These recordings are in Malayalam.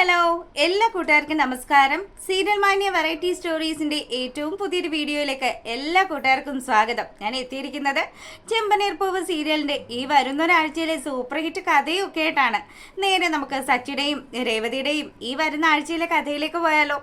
ഹലോ, എല്ലാ കൂട്ടുകാർക്കും നമസ്കാരം. സീരിയൽ മാനിയ വെറൈറ്റി സ്റ്റോറീസിന്റെ ഏറ്റവും പുതിയൊരു വീഡിയോയിലേക്ക് എല്ലാ കൂട്ടുകാർക്കും സ്വാഗതം. ഞാൻ എത്തിയിരിക്കുന്നത് ചെമ്പനീർ പൂവ് സീരിയലിന്റെ ഈ വരുന്നൊരാഴ്ചയിലെ സൂപ്പർ ഹിറ്റ് കഥയൊക്കെ ആയിട്ടാണ്. നേരെ നമുക്ക് സച്ചിയുടെയും രേവതിയുടെയും ഈ വരുന്ന ആഴ്ചയിലെ കഥയിലേക്ക് പോയാലോ?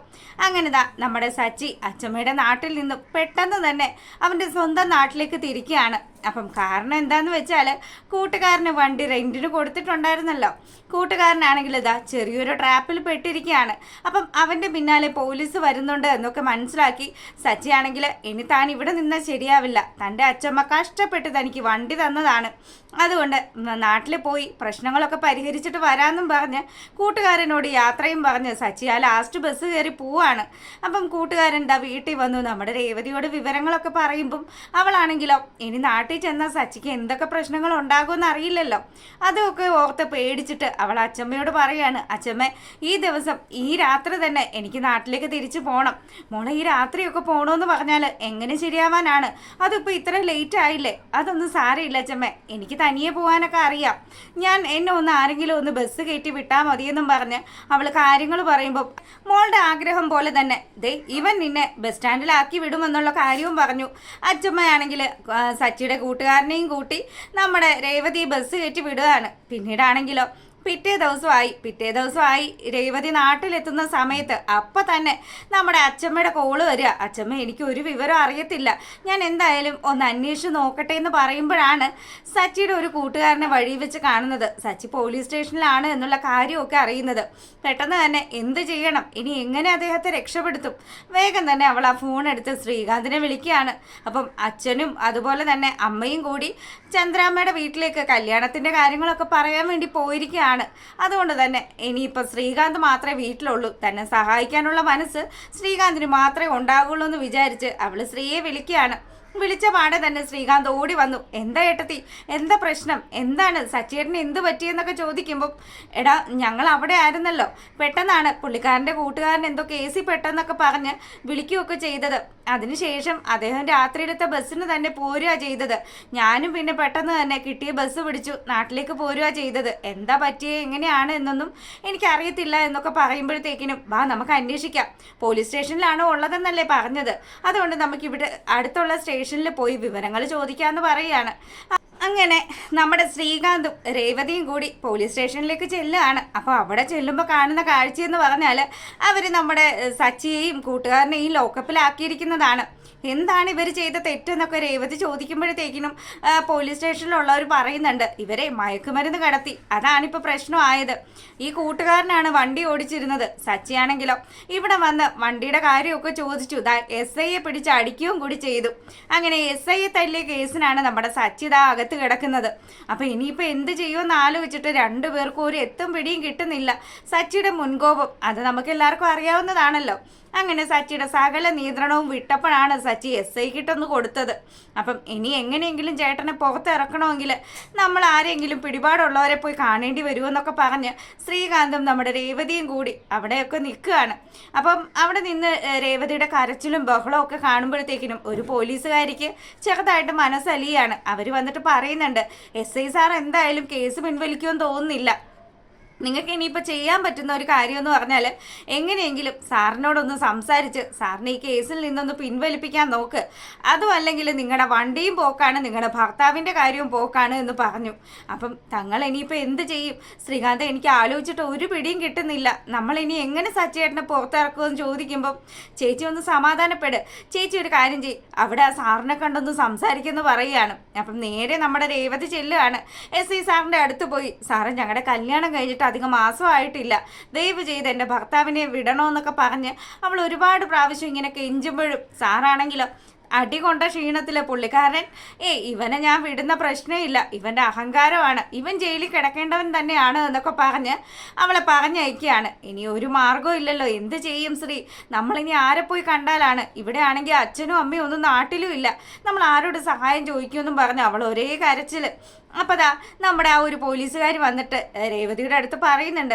അങ്ങനെതാ നമ്മുടെ സച്ചി അച്ചമ്മയുടെ നാട്ടിൽ നിന്നും പെട്ടെന്ന് തന്നെ അവന്റെ സ്വന്തം നാട്ടിലേക്ക് തിരിക്കുകയാണ്. അപ്പം കാരണം എന്താന്ന് വെച്ചാൽ കൂട്ടുകാരന് വണ്ടി റെന്റിന് കൊടുത്തിട്ടുണ്ടായിരുന്നല്ലോ. കൂട്ടുകാരനാണെങ്കിൽ ഇതാ ചെറിയൊരു ട്രാപ്പിൽ പെട്ടിരിക്കുകയാണ്. അപ്പം അവൻ്റെ പിന്നാലെ പോലീസ് വരുന്നുണ്ട് എന്നൊക്കെ മനസ്സിലാക്കി സച്ചിയാണെങ്കിൽ ഇനി താൻ ഇവിടെ നിന്നാൽ ശരിയാവില്ല, തൻ്റെ അച്ചമ്മ കഷ്ടപ്പെട്ട് തനിക്ക് വണ്ടി തന്നതാണ്, അതുകൊണ്ട് നാട്ടിൽ പോയി പ്രശ്നങ്ങളൊക്കെ പരിഹരിച്ചിട്ട് വരാമെന്നും പറഞ്ഞ് കൂട്ടുകാരനോട് യാത്രയും പറഞ്ഞ് സച്ചി ആ ലാസ്റ്റ് ബസ് കയറി പോവാണ്. അപ്പം കൂട്ടുകാരൻ എന്താ വീട്ടിൽ വന്നു നമ്മുടെ രേവതിയോട് വിവരങ്ങളൊക്കെ പറയുമ്പം അവളാണെങ്കിലോ ഇനി നാട്ടിൽ ചെന്നാൽ സച്ചിക്ക് എന്തൊക്കെ പ്രശ്നങ്ങൾ ഉണ്ടാകുമെന്ന് അറിയില്ലല്ലോ. അതൊക്കെ ഓർത്ത് പേടിച്ചിട്ട് അവൾ അച്ചമ്മയോട് പറയാണ്, അച്ചമ്മ ഈ ദിവസം ഈ രാത്രി തന്നെ എനിക്ക് നാട്ടിലേക്ക് തിരിച്ചു പോകണം, മോളെ ഈ രാത്രിയൊക്കെ പോകണമെന്ന് പറഞ്ഞാൽ എങ്ങനെ ശരിയാവാനാണ്, അതിപ്പോൾ ഇത്ര ലേറ്റ് ആയില്ലേ? അതൊന്നും സാരമില്ല അച്ചമ്മ, എനിക്ക് തനിയെ പോകാനൊക്കെ അറിയാം, എന്നെ ഒന്ന് ആരെങ്കിലും ഒന്ന് ബസ് കയറ്റി വിട്ടാൽ മതിയെന്നും പറഞ്ഞ് അവൾ കാര്യങ്ങൾ പറയുമ്പോൾ മോളുടെ ആഗ്രഹം പോലെ തന്നെ ദേ ഇവൻ നിന്നെ ബസ് സ്റ്റാൻഡിലാക്കി വിടുമെന്നുള്ള കാര്യവും പറഞ്ഞു. അച്ചമ്മയാണെങ്കിൽ സച്ചിയുടെ കൂട്ടുകാരനെയും കൂട്ടി നമ്മുടെ രേവതി ബസ് കയറ്റി വിടുകയാണ്. പിന്നീടാണെങ്കിലോ പിറ്റേ ദിവസമായി രേവതി നാട്ടിലെത്തുന്ന സമയത്ത് അപ്പം തന്നെ നമ്മുടെ അച്ചമ്മയുടെ കോള് വരിക. അച്ചമ്മ എനിക്ക് ഒരു വിവരം അറിയത്തില്ല, ഞാൻ എന്തായാലും ഒന്ന് അന്വേഷിച്ച് നോക്കട്ടെ എന്ന് പറയുമ്പോഴാണ് സച്ചിയുടെ ഒരു കൂട്ടുകാരനെ വഴി വെച്ച് കാണുന്നത്. സച്ചി പോലീസ് സ്റ്റേഷനിലാണ് എന്നുള്ള കാര്യമൊക്കെ അറിയുന്നത്. പെട്ടെന്ന് തന്നെ എന്ത് ചെയ്യണം, ഇനി എങ്ങനെ അദ്ദേഹത്തെ രക്ഷപ്പെടുത്തും? വേഗം തന്നെ അവൾ ആ ഫോൺ എടുത്ത് ശ്രീകാന്തിനെ വിളിക്കുകയാണ്. അപ്പം അച്ഛനും അതുപോലെ തന്നെ അമ്മയും കൂടി ചന്ദ്രാമ്മയുടെ വീട്ടിലേക്ക് കല്യാണത്തിൻ്റെ കാര്യങ്ങളൊക്കെ പറയാൻ വേണ്ടി പോയിരിക്കുകയാണ്. അതുകൊണ്ട് തന്നെ ഇനിയിപ്പോൾ ശ്രീകാന്ത് മാത്രമേ വീട്ടിലുള്ളൂ, തന്നെ സഹായിക്കാനുള്ള മനസ്സ് ശ്രീകാന്തിന് മാത്രമേ ഉണ്ടാകുള്ളൂ എന്ന് വിചാരിച്ച് അവൾ ശ്രീയെ വിളിക്കുകയാണ്. വിളിച്ച പാടെ തന്നെ ശ്രീകാന്ത് ഓടി വന്നു. എന്താ ഏട്ടത്തി, എന്താ പ്രശ്നം, എന്താണ് സച്ചിയേട്ടന് എന്ത് പറ്റിയെന്നൊക്കെ ചോദിക്കുമ്പോൾ എടാ ഞങ്ങൾ അവിടെ ആയിരുന്നല്ലോ, പെട്ടെന്നാണ് പുള്ളിക്കാരൻ്റെ കൂട്ടുകാരൻ എന്തോ കേസിൽ പെട്ടെന്നൊക്കെ പറഞ്ഞ് വിളിക്കുകയൊക്കെ ചെയ്തത്, അതിനുശേഷം അദ്ദേഹം രാത്രിയിലത്തെ ബസ്സിന് തന്നെ പോരുക ചെയ്തത്, ഞാനും പിന്നെ പെട്ടെന്ന് തന്നെ കിട്ടിയ ബസ് പിടിച്ചു നാട്ടിലേക്ക് പോരുക ചെയ്തത്, എന്താ പറ്റിയേ എങ്ങനെയാണ് എന്നൊന്നും എനിക്കറിയത്തില്ല എന്നൊക്കെ പറയുമ്പോഴത്തേക്കിനും വാ നമുക്ക് അന്വേഷിക്കാം, പോലീസ് സ്റ്റേഷനിലാണോ ഉള്ളതെന്നല്ലേ പറഞ്ഞത്, അതുകൊണ്ട് നമുക്കിവിടെ അടുത്തുള്ള സ്റ്റേഷനിൽ പോയി വിവരങ്ങൾ ചോദിക്കാമെന്ന് പറയുകയാണ്. അങ്ങനെ നമ്മുടെ ശ്രീകാന്തും രേവതിയും കൂടി പോലീസ് സ്റ്റേഷനിലേക്ക് ചെല്ലുകയാണ്. അപ്പോൾ അവിടെ ചെല്ലുമ്പോൾ കാണുന്ന കാഴ്ചയെന്ന് പറഞ്ഞാൽ അവർ നമ്മുടെ സച്ചിയെയും കൂട്ടുകാരനെയും ലോക്കപ്പിലാക്കിയിരിക്കുന്നതാണ്. എന്താണ് ഇവർ ചെയ്ത തെറ്റെന്നൊക്കെ രേവതി ചോദിക്കുമ്പോഴത്തേക്കിനും പോലീസ് സ്റ്റേഷനിലുള്ളവർ പറയുന്നുണ്ട്, ഇവരെ മയക്കുമരുന്ന് കടത്തി, അതാണിപ്പോൾ പ്രശ്നമായത്. ഈ കൂട്ടുകാരനാണ് വണ്ടി ഓടിച്ചിരുന്നത്, സച്ചിയാണെങ്കിലോ ഇവിടെ വന്ന് വണ്ടിയുടെ കാര്യമൊക്കെ ചോദിച്ചു, SIയെ പിടിച്ച് അടിക്കുകയും കൂടി ചെയ്തു. അങ്ങനെ SIയെ തല്ലിയ കേസിനാണ് നമ്മുടെ സച്ചി അകത്ത് കിടക്കുന്നത്. അപ്പോൾ ഇനിയിപ്പോൾ എന്ത് ചെയ്യുമെന്ന് ആലോചിച്ചിട്ട് രണ്ടുപേർക്കും ഒരു എത്തും പിടിയും കിട്ടുന്നില്ല. സച്ചിയുടെ മുൻകോപം അത് നമുക്ക് എല്ലാവർക്കും അറിയാവുന്നതാണല്ലോ. അങ്ങനെ സച്ചിയുടെ സകല നിയന്ത്രണവും വിട്ടപ്പോഴാണ് സച്ചി SI കിട്ടൊന്ന് കൊടുത്തത്. അപ്പം ഇനി എങ്ങനെയെങ്കിലും ചേട്ടനെ പുറത്തിറക്കണമെങ്കിൽ നമ്മൾ ആരെങ്കിലും പിടിപാടുള്ളവരെ പോയി കാണേണ്ടി വരുമെന്നൊക്കെ പറഞ്ഞ് ശ്രീകാന്തും നമ്മുടെ രേവതിയും കൂടി അവിടെയൊക്കെ നിൽക്കുകയാണ്. അപ്പം അവിടെ നിന്ന് രേവതിയുടെ കരച്ചിലും ബഹളവും ഒക്കെ കാണുമ്പോഴത്തേക്കിനും ഒരു പോലീസുകാരിക്ക് ചെറുതായിട്ട് മനസ്സലിയാണ്. അവർ വന്നിട്ട് പറയുന്നുണ്ട്, SI സാർ എന്തായാലും കേസ് പിൻവലിക്കുമെന്ന് തോന്നുന്നില്ല, നിങ്ങൾക്ക് ഇനിയിപ്പോൾ ചെയ്യാൻ പറ്റുന്ന ഒരു കാര്യമെന്ന് പറഞ്ഞാൽ എങ്ങനെയെങ്കിലും സാറിനോടൊന്ന് സംസാരിച്ച് സാറിന് ഈ കേസിൽ നിന്നൊന്ന് പിൻവലിപ്പിക്കാൻ നോക്ക്, അതും അല്ലെങ്കിൽ നിങ്ങളുടെ വണ്ടിയും പോക്കാണ്, നിങ്ങളുടെ ഭർത്താവിൻ്റെ കാര്യവും പോക്കാണ് എന്ന് പറഞ്ഞു. അപ്പം തങ്ങൾ ഇനിയിപ്പോൾ എന്ത് ചെയ്യും ശ്രീകാന്ത്, എനിക്ക് ആലോചിച്ചിട്ട് ഒരു പിടിയും കിട്ടുന്നില്ല, നമ്മളിനി എങ്ങനെ സച്ചിയേട്ടനെ പുറത്തിറക്കുമെന്ന് ചോദിക്കുമ്പം ചേച്ചി ഒന്ന് സമാധാനപ്പെട്, ചേച്ചി ഒരു കാര്യം ചെയ്യും, അവിടെ ആ സാറിനെ കണ്ടൊന്ന് സംസാരിക്കുമെന്ന് പറയുകയാണ്. അപ്പം നേരെ നമ്മുടെ രേവതി ചെല്ലുകയാണ്. SI സാറിൻ്റെ അടുത്ത് പോയി, സാറ് ഞങ്ങളുടെ കല്യാണം കഴിഞ്ഞിട്ട് അധികം മാസമായിട്ടില്ല, ദയവ് ചെയ്ത് എൻ്റെ ഭർത്താവിനെ വിടണമെന്നൊക്കെ പറഞ്ഞ് അവൾ ഒരുപാട് പ്രാവശ്യം ഇങ്ങനെ കെഞ്ചുമ്പോഴും സാറാണെങ്കിലോ അടി കൊണ്ട ക്ഷീണത്തിൽ പുള്ളിക്കാരൻ ഇവനെ ഞാൻ വിടുന്ന പ്രശ്നമില്ല, ഇവൻ്റെ അഹങ്കാരമാണ്, ഇവൻ ജയിലിൽ കിടക്കേണ്ടവൻ തന്നെയാണ് എന്നൊക്കെ പറഞ്ഞ് അവളെ പറഞ്ഞയക്കുകയാണ്. ഇനി ഒരു മാർഗവും ഇല്ലല്ലോ, എന്ത് ചെയ്യും ശ്രീ, നമ്മളിനി ആരെ പോയി കണ്ടാലാണ്, ഇവിടെ ആണെങ്കിൽ അച്ഛനും അമ്മയും ഒന്നും നാട്ടിലും ഇല്ല, നമ്മൾ ആരോട് സഹായം ചോദിക്കുമെന്നും പറഞ്ഞ് അവൾ ഒരേ കരച്ചിൽ. അപ്പോൾ ദാ നമ്മുടെ ആ ഒരു പോലീസുകാർ വന്നിട്ട് രേവതിയുടെ അടുത്ത് പറയുന്നുണ്ട്,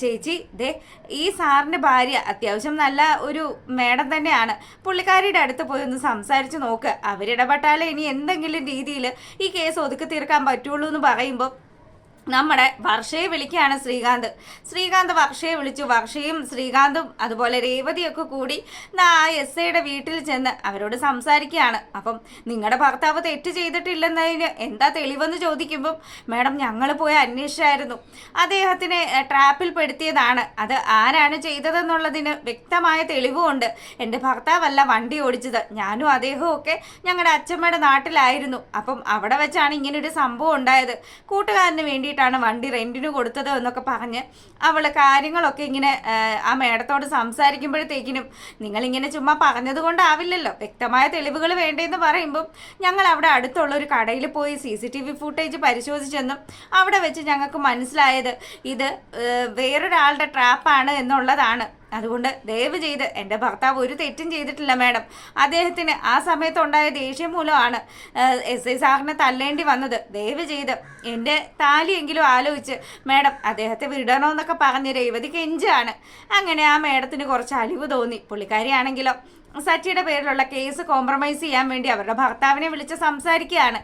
ചേച്ചി ദേ ഈ സാറിൻ്റെ ഭാര്യ അത്യാവശ്യം നല്ല ഒരു മേഡം തന്നെയാണ്, പുള്ളിക്കാരിയുടെ അടുത്ത് പോയി ഒന്ന് സംസാരിച്ച് നോക്ക്, അവരിടപെട്ടാലേ ഇനി എന്തെങ്കിലും രീതിയിൽ ഈ കേസ് ഒതുക്കി തീർക്കാൻ പറ്റുള്ളൂ എന്ന് പറയുമ്പോൾ നമ്മുടെ വർഷയെ വിളിക്കുകയാണ് ശ്രീകാന്ത് വർഷയെ വിളിച്ചു. വർഷയും ശ്രീകാന്തും അതുപോലെ രേവതിയൊക്കെ കൂടി ആ എസ് വീട്ടിൽ ചെന്ന് അവരോട് സംസാരിക്കുകയാണ്. അപ്പം നിങ്ങളുടെ ഭർത്താവ് തെറ്റ് ചെയ്തിട്ടില്ലെന്നതിന് എന്താ തെളിവെന്ന് ചോദിക്കുമ്പം മാഡം ഞങ്ങൾ പോയി അന്വേഷിച്ചായിരുന്നു, അദ്ദേഹത്തിനെ ട്രാപ്പിൽ പെടുത്തിയതാണ്, അത് ആരാണ് ചെയ്തതെന്നുള്ളതിന് വ്യക്തമായ തെളിവുമുണ്ട്. എൻ്റെ ഭർത്താവല്ല വണ്ടി ഓടിച്ചത്, ഞാനും അദ്ദേഹവും ഒക്കെ ഞങ്ങളുടെ അച്ഛമ്മയുടെ നാട്ടിലായിരുന്നു. അപ്പം അവിടെ വെച്ചാണ് ഇങ്ങനൊരു സംഭവം ഉണ്ടായത്, കൂട്ടുകാരന് വേണ്ടി വണ്ടി റെന്റിന് കൊടുത്തത് എന്നൊക്കെ പറഞ്ഞ് അവള് കാര്യങ്ങളൊക്കെ ഇങ്ങനെ ആ മേഡത്തോട് സംസാരിക്കുമ്പോഴത്തേക്കിനും നിങ്ങളിങ്ങനെ ചുമ്മാ പറഞ്ഞത് കൊണ്ടാവില്ലല്ലോ, വ്യക്തമായ തെളിവുകൾ വേണ്ടതെന്ന് പറയുമ്പം ഞങ്ങൾ അവിടെ അടുത്തുള്ള ഒരു കടയിൽ പോയി CCTV ഫുട്ടേജ് പരിശോധിച്ചെന്നും അവിടെ വെച്ച് ഞങ്ങൾക്ക് മനസ്സിലായത് ഇത് വേറൊരാളുടെ ട്രാപ്പാണ് എന്നുള്ളതാണ്. അതുകൊണ്ട് ദയവ് ചെയ്ത് എൻ്റെ ഭർത്താവ് ഒരു തെറ്റും ചെയ്തിട്ടില്ല മാഡം, അദ്ദേഹത്തിന് ആ സമയത്തുണ്ടായ ദേഷ്യം മൂലമാണ് SI സാറിനെ തല്ലേണ്ടി വന്നത്. ദയവ് ചെയ്ത് എൻ്റെ താലിയെങ്കിലും ആലോചിച്ച് മാഡം അദ്ദേഹത്തെ വിടണമെന്നൊക്കെ പറഞ്ഞ് രേവതി കെഞ്ചാണ്. അങ്ങനെ ആ മാഡത്തിന് കുറച്ച് അലിവ് തോന്നി. പുള്ളിക്കാരിയാണെങ്കിലോ സച്ചിയുടെ പേരിലുള്ള കേസ് കോംപ്രമൈസ് ചെയ്യാൻ വേണ്ടി അവരുടെ ഭർത്താവിനെ വിളിച്ച് സംസാരിക്കുകയാണ്.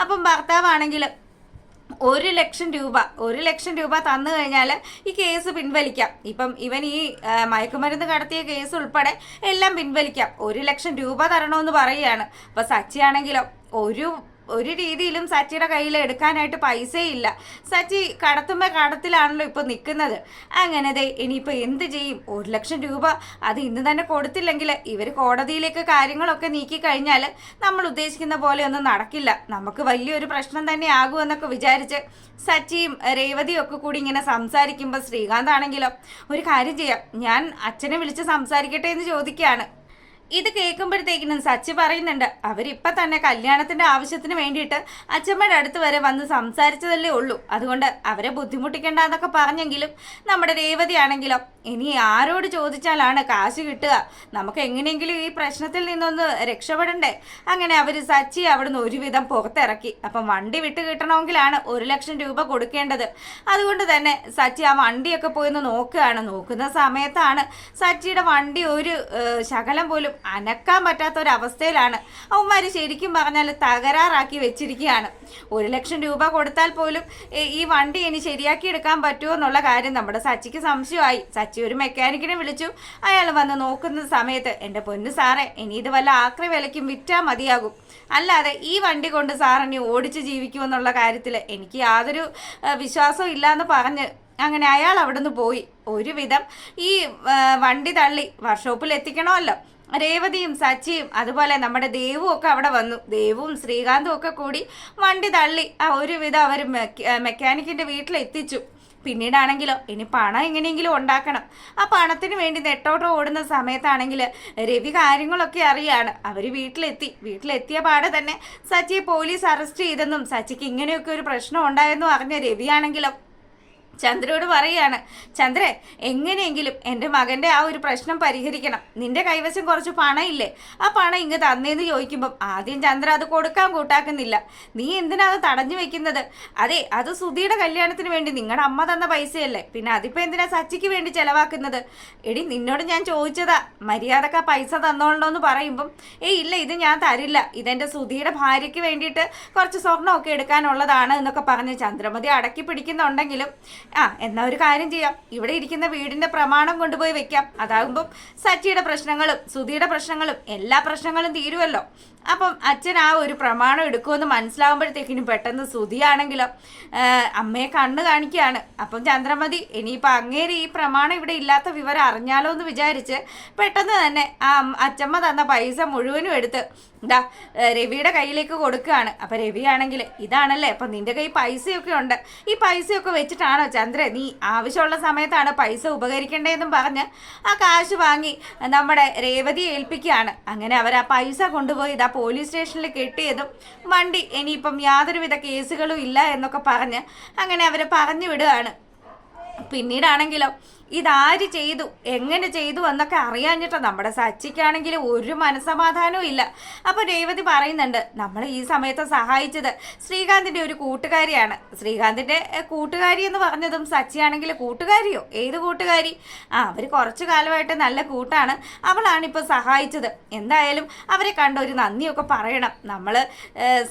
അപ്പം ഭർത്താവാണെങ്കിൽ 1,00,000 രൂപ തന്നു കഴിഞ്ഞാൽ ഈ കേസ് പിൻവലിക്കാം. ഇപ്പം ഇവൻ ഈ മയക്കുമരുന്ന് കടത്തിയ കേസ് ഉൾപ്പെടെ എല്ലാം പിൻവലിക്കാം. 1,00,000 രൂപ തരണമെന്ന് പറയുകയാണ്. അപ്പം സച്ചിയാണെങ്കിലോ ഒരു രീതിയിലും സച്ചിയുടെ കയ്യിൽ എടുക്കാനായിട്ട് പൈസയില്ല. സച്ചി കടത്തിലാണല്ലോ ഇപ്പോൾ നിൽക്കുന്നത്. അങ്ങനെ ഇനിയിപ്പോൾ എന്ത് ചെയ്യും? 1,00,000 രൂപ അത് ഇന്ന് തന്നെ കൊടുത്തില്ലെങ്കിൽ ഇവർ കോടതിയിലേക്ക് കാര്യങ്ങളൊക്കെ നീക്കി കഴിഞ്ഞാൽ നമ്മൾ ഉദ്ദേശിക്കുന്ന പോലെ ഒന്നും നടക്കില്ല, നമുക്ക് വലിയൊരു പ്രശ്നം തന്നെ ആകുമെന്നൊക്കെ വിചാരിച്ച് സച്ചിയും രേവതിയും ഒക്കെ കൂടി ഇങ്ങനെ സംസാരിക്കുമ്പോൾ ശ്രീകാന്ത് ആണെങ്കിലോ ഒരു കാര്യം ചെയ്യാം, ഞാൻ അച്ഛനെ വിളിച്ച് സംസാരിക്കട്ടെ എന്ന് ചോദിക്കുകയാണ്. ഇത് കേൾക്കുമ്പോഴത്തേക്കിനും സച്ചി പറയുന്നുണ്ട് അവരിപ്പം തന്നെ കല്യാണത്തിൻ്റെ ആവശ്യത്തിന് വേണ്ടിയിട്ട് അച്ഛമ്മയുടെ അടുത്ത് വരെ വന്ന് സംസാരിച്ചതല്ലേ ഉള്ളൂ, അതുകൊണ്ട് അവരെ ബുദ്ധിമുട്ടിക്കേണ്ട എന്നൊക്കെ പറഞ്ഞെങ്കിലും നമ്മുടെ രേവതി ആണെങ്കിലോ ഇനി ആരോട് ചോദിച്ചാലാണ് കാശ് കിട്ടുക, നമുക്ക് എങ്ങനെയെങ്കിലും ഈ പ്രശ്നത്തിൽ നിന്നൊന്ന് രക്ഷപ്പെടണ്ടേ. അങ്ങനെ അവർ സച്ചി അവിടുന്ന് ഒരുവിധം പുറത്തിറക്കി. അപ്പം വണ്ടി വിട്ട് കിട്ടണമെങ്കിലാണ് 1,00,000 രൂപ കൊടുക്കേണ്ടത്. അതുകൊണ്ട് തന്നെ സച്ചി ആ വണ്ടിയൊക്കെ പോയി ഒന്ന് നോക്കുന്ന സമയത്താണ് സച്ചിയുടെ വണ്ടി ഒരു ശകലം പോലും അനക്കാൻ പറ്റാത്ത ഒരവസ്ഥയിലാണ്. അവന്മാർ ശരിക്കും പറഞ്ഞാൽ തകരാറാക്കി വെച്ചിരിക്കുകയാണ്. 1,00,000 രൂപ കൊടുത്താൽ പോലും ഈ വണ്ടി ഇനി ശരിയാക്കി എടുക്കാൻ പറ്റുമോ എന്നുള്ള കാര്യം നമ്മുടെ സച്ചിക്ക് സംശയമായി. സച്ചി ഒരു മെക്കാനിക്കിനെ വിളിച്ചു. അയാൾ വന്ന് നോക്കുന്ന സമയത്ത് എൻ്റെ പൊന്നു സാറേ, ഇനി ഇത് വല്ല ആക്രി വിലയ്ക്കും വിറ്റാൽ മതിയാകും, അല്ലാതെ ഈ വണ്ടി കൊണ്ട് സാറിനി ഓടിച്ച് ജീവിക്കുമെന്നുള്ള കാര്യത്തിൽ എനിക്ക് യാതൊരു വിശ്വാസവും ഇല്ലയെന്ന് പറഞ്ഞ് അങ്ങനെ അയാൾ അവിടെ നിന്ന് പോയി. ഒരുവിധം ഈ വണ്ടി തള്ളി വർക്ക്ഷോപ്പിൽ എത്തിക്കണമല്ലോ. രേവതിയും സച്ചിയും അതുപോലെ നമ്മുടെ ദേവും ഒക്കെ അവിടെ വന്നു. ദേവും ശ്രീകാന്തും ഒക്കെ കൂടി വണ്ടി തള്ളി ഒരുവിധം അവർ മെക്കാനിക്കിൻ്റെ വീട്ടിലെത്തിച്ചു. പിന്നീടാണെങ്കിലോ ഇനി പണം എങ്ങനെയെങ്കിലും ഉണ്ടാക്കണം. ആ പണത്തിന് വേണ്ടി നെട്ടോട്ടം ഓടുന്ന സമയത്താണെങ്കിൽ രവി കാര്യങ്ങളൊക്കെ അറിയാണ്. അവർ വീട്ടിലെത്തിയ പാടെ തന്നെ സച്ചിയെ പോലീസ് അറസ്റ്റ് ചെയ്തെന്നും സച്ചിക്ക് ഇങ്ങനെയൊക്കെ ഒരു പ്രശ്നം ഉണ്ടായെന്നും അറിഞ്ഞ രവിയാണെങ്കിലോ ചന്ദ്രയോട് പറയുകയാണ്, ചന്ദ്രേ എങ്ങനെയെങ്കിലും എൻ്റെ മകൻ്റെ ആ ഒരു പ്രശ്നം പരിഹരിക്കണം, നിന്റെ കൈവശം കുറച്ച് പണം ഇല്ലേ, ആ പണം ഇങ്ങ് തന്നേന്ന് ചോദിക്കുമ്പം ആദ്യം ചന്ദ്ര അത് കൊടുക്കാൻ കൂട്ടാക്കുന്നില്ല. നീ എന്തിനാ അത് തടഞ്ഞു വെക്കുന്നത്? അതെ, അത് സുധിയുടെ കല്യാണത്തിന് വേണ്ടി നിങ്ങളുടെ അമ്മ തന്ന പൈസയല്ലേ, പിന്നെ അതിപ്പോൾ എന്തിനാ സച്ചിക്ക് വേണ്ടി ചെലവാക്കുന്നത്? എടി നിന്നോട് ഞാൻ ചോദിച്ചതാ, മര്യാദക്ക് ആ പൈസ തന്നോളണമെന്ന് പറയുമ്പം ഇല്ല ഇത് ഞാൻ തരില്ല, ഇതെൻ്റെ സുധിയുടെ ഭാര്യയ്ക്ക് വേണ്ടിയിട്ട് കുറച്ച് സ്വർണ്ണമൊക്കെ എടുക്കാനുള്ളതാണ് എന്നൊക്കെ പറഞ്ഞ് ചന്ദ്രമതി അടക്കി പിടിക്കുന്നുണ്ടെങ്കിലും എന്നാ ഒരു കാര്യം ചെയ്യാം, ഇവിടെ ഇരിക്കുന്ന വീടിന്റെ പ്രമാണം കൊണ്ടുപോയി വെക്കാം, അതാകുമ്പം സച്ചിയുടെ പ്രശ്നങ്ങളും സുധിയുടെ പ്രശ്നങ്ങളും എല്ലാ പ്രശ്നങ്ങളും തീരുമല്ലോ. അപ്പം അച്ഛൻ ആ ഒരു പ്രമാണം എടുക്കുമെന്ന് മനസ്സിലാവുമ്പോഴത്തേക്കിനും പെട്ടെന്ന് സുധിയാണെങ്കിലോ അമ്മയെ കണ്ണ് കാണിക്കുകയാണ്. അപ്പം ചന്ദ്രമതി ഇനിയിപ്പോൾ അങ്ങേര് ഈ പ്രമാണം ഇവിടെ ഇല്ലാത്ത വിവരം അറിഞ്ഞാലോ എന്ന് വിചാരിച്ച് പെട്ടെന്ന് തന്നെ ആ അച്ഛമ്മ തന്ന പൈസ മുഴുവനും എടുത്ത് രവിയുടെ കയ്യിലേക്ക് കൊടുക്കുകയാണ്. അപ്പം രവിയാണെങ്കിൽ ഇതാണല്ലേ അപ്പം നിന്റെ കയ്യിൽ പൈസയൊക്കെ ഉണ്ട്, ഈ പൈസയൊക്കെ വെച്ചിട്ടാണോ ചന്ദ്ര നീ ആവശ്യമുള്ള സമയത്താണ് പൈസ ഉപകരിക്കേണ്ടതെന്നും പറഞ്ഞ് ആ കാശ് വാങ്ങി നമ്മുടെ രേവതിയെ ഏൽപ്പിക്കുകയാണ്. അങ്ങനെ അവർ ആ പൈസ കൊണ്ടുപോയി പോലീസ് സ്റ്റേഷനിൽ കെട്ടിയതും വണ്ടി ഇനിയിപ്പം യാതൊരുവിധ കേസുകളും ഇല്ല എന്നൊക്കെ പറഞ്ഞ് അങ്ങനെ അവരെ പറഞ്ഞു വിടുകയാണ്. പിന്നീടാണെങ്കിലോ ഇതാര് ചെയ്തു, എങ്ങനെ ചെയ്തു എന്നൊക്കെ അറിയാഞ്ഞിട്ടോ നമ്മുടെ സച്ചിക്കാണെങ്കിൽ ഒരു മനസ്സമാധാനവും ഇല്ല. അപ്പോൾ രേവതി പറയുന്നുണ്ട്, നമ്മൾ ഈ സമയത്ത് സഹായിച്ചത് ശ്രീകാന്തിൻ്റെ ഒരു കൂട്ടുകാരിയാണ്. ശ്രീകാന്തിൻ്റെ കൂട്ടുകാരി എന്ന് പറഞ്ഞതും സച്ചിയാണെങ്കിൽ കൂട്ടുകാരിയോ, ഏത് കൂട്ടുകാരി? അവർ കുറച്ചു കാലമായിട്ട് നല്ല കൂട്ടാണ്, അവളാണ് ഇപ്പോൾ സഹായിച്ചത്. എന്തായാലും അവരെ കണ്ട ഒരു നന്ദിയൊക്കെ പറയണം, നമ്മൾ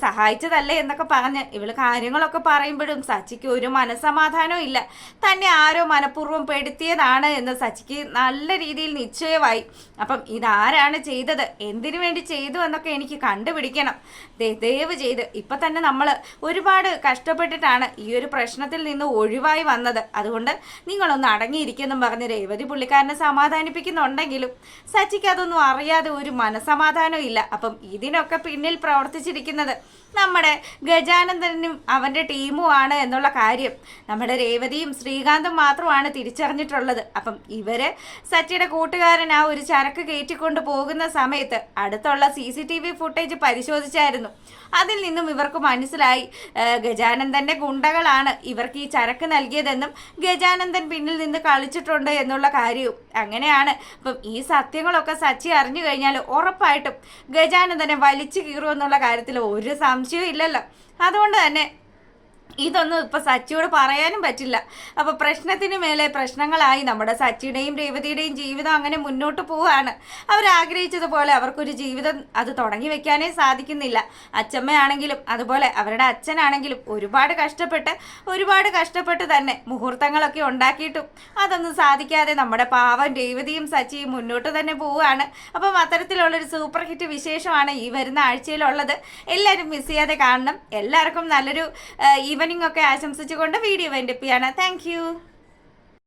സഹായിച്ചതല്ലേ എന്നൊക്കെ പറഞ്ഞ് ഇവള് കാര്യങ്ങളൊക്കെ പറയുമ്പോഴും സച്ചിക്ക് ഒരു മനസ്സമാധാനവും ഇല്ല. തന്നെ ആരോ മനഃപൂർവ്വം പെടുത്തിയതാണ് എന്ന് സച്ചിക്ക് നല്ല രീതിയിൽ നിശ്ചയമായി. അപ്പം ഇതാരാണ് ചെയ്തത്, എന്തിനു വേണ്ടി ചെയ്തു എന്നൊക്കെ എനിക്ക് കണ്ടുപിടിക്കണം. ദയവ് ചെയ്ത് ഇപ്പം തന്നെ നമ്മൾ ഒരുപാട് കഷ്ടപ്പെട്ടിട്ടാണ് ഈ ഒരു പ്രശ്നത്തിൽ നിന്ന് ഒഴിവായി വന്നത്. അതുകൊണ്ട് നിങ്ങളൊന്ന് അടങ്ങിയിരിക്കുമെന്നും പറഞ്ഞ് രേവതി പുള്ളിക്കാരനെ സമാധാനിപ്പിക്കുന്നുണ്ടെങ്കിലും സച്ചിക്ക് അതൊന്നും അറിയാതെ ഒരു മനസ്സമാധാനവും ഇല്ല. അപ്പം ഇതിനൊക്കെ പിന്നിൽ പ്രവർത്തിച്ചിരിക്കുന്നത് നമ്മുടെ ഗജാനന്ദനും അവൻ്റെ ടീമുമാണ് എന്നുള്ള കാര്യം നമ്മുടെ രേവതിയും ശ്രീകാന്തും മാത്രമാണ് തിരിച്ചറിഞ്ഞിട്ടുള്ളത്. അപ്പം ഇവര് സച്ചിയുടെ കൂട്ടുകാരൻ ആ ഒരു ചരക്ക് കയറ്റിക്കൊണ്ട് പോകുന്ന സമയത്ത് അടുത്തുള്ള CCTV ഫുട്ടേജ് പരിശോധിച്ചായിരുന്നു. അതിൽ നിന്നും ഇവർക്ക് മനസ്സിലായി ഗജാനന്ദൻ്റെ ഗുണ്ടകളാണ് ഇവർക്ക് ഈ ചരക്ക് നൽകിയതെന്നും ഗജാനന്ദൻ പിന്നിൽ നിന്ന് കളിച്ചിട്ടുണ്ട് എന്നുള്ള കാര്യവും. അങ്ങനെയാണ് അപ്പം ഈ സത്യങ്ങളൊക്കെ സച്ചി അറിഞ്ഞു കഴിഞ്ഞാൽ ഉറപ്പായിട്ടും ഗജാനന്ദനെ വലിച്ചു കീറുമെന്നുള്ള കാര്യത്തിൽ ഒരു സംശയവും ഇല്ലല്ലോ. അതുകൊണ്ട് തന്നെ ഇതൊന്നും ഇപ്പം സച്ചിയോട് പറയാനും പറ്റില്ല. അപ്പോൾ പ്രശ്നത്തിന് മേലെ പ്രശ്നങ്ങളായി നമ്മുടെ സച്ചിയുടെയും രേവതിയുടെയും ജീവിതം അങ്ങനെ മുന്നോട്ട് പോവുകയാണ്. അവരാഗ്രഹിച്ചതുപോലെ അവർക്കൊരു ജീവിതം അത് തുടങ്ങി വെക്കാനേ സാധിക്കുന്നില്ല. അച്ഛമ്മയാണെങ്കിലും അതുപോലെ അവരുടെ അച്ഛനാണെങ്കിലും ഒരുപാട് കഷ്ടപ്പെട്ട് തന്നെ മുഹൂർത്തങ്ങളൊക്കെ ഉണ്ടാക്കിയിട്ടും അതൊന്നും സാധിക്കാതെ നമ്മുടെ പാവം രേവതിയും സച്ചിയും മുന്നോട്ട് തന്നെ പോവുകയാണ്. അപ്പം അത്തരത്തിലുള്ളൊരു സൂപ്പർ ഹിറ്റ് വിശേഷമാണ് ഈ വരുന്ന ആഴ്ചയിലുള്ളത്. എല്ലാവരും മിസ് ചെയ്യാതെ കാണണം. എല്ലാവർക്കും നല്ലൊരു ഈവനിങ് ഒക്കെ ആശംസിച്ചുകൊണ്ട് വീഡിയോ വൈൻഡപ്പ് ചെയ്യാണ്. താങ്ക്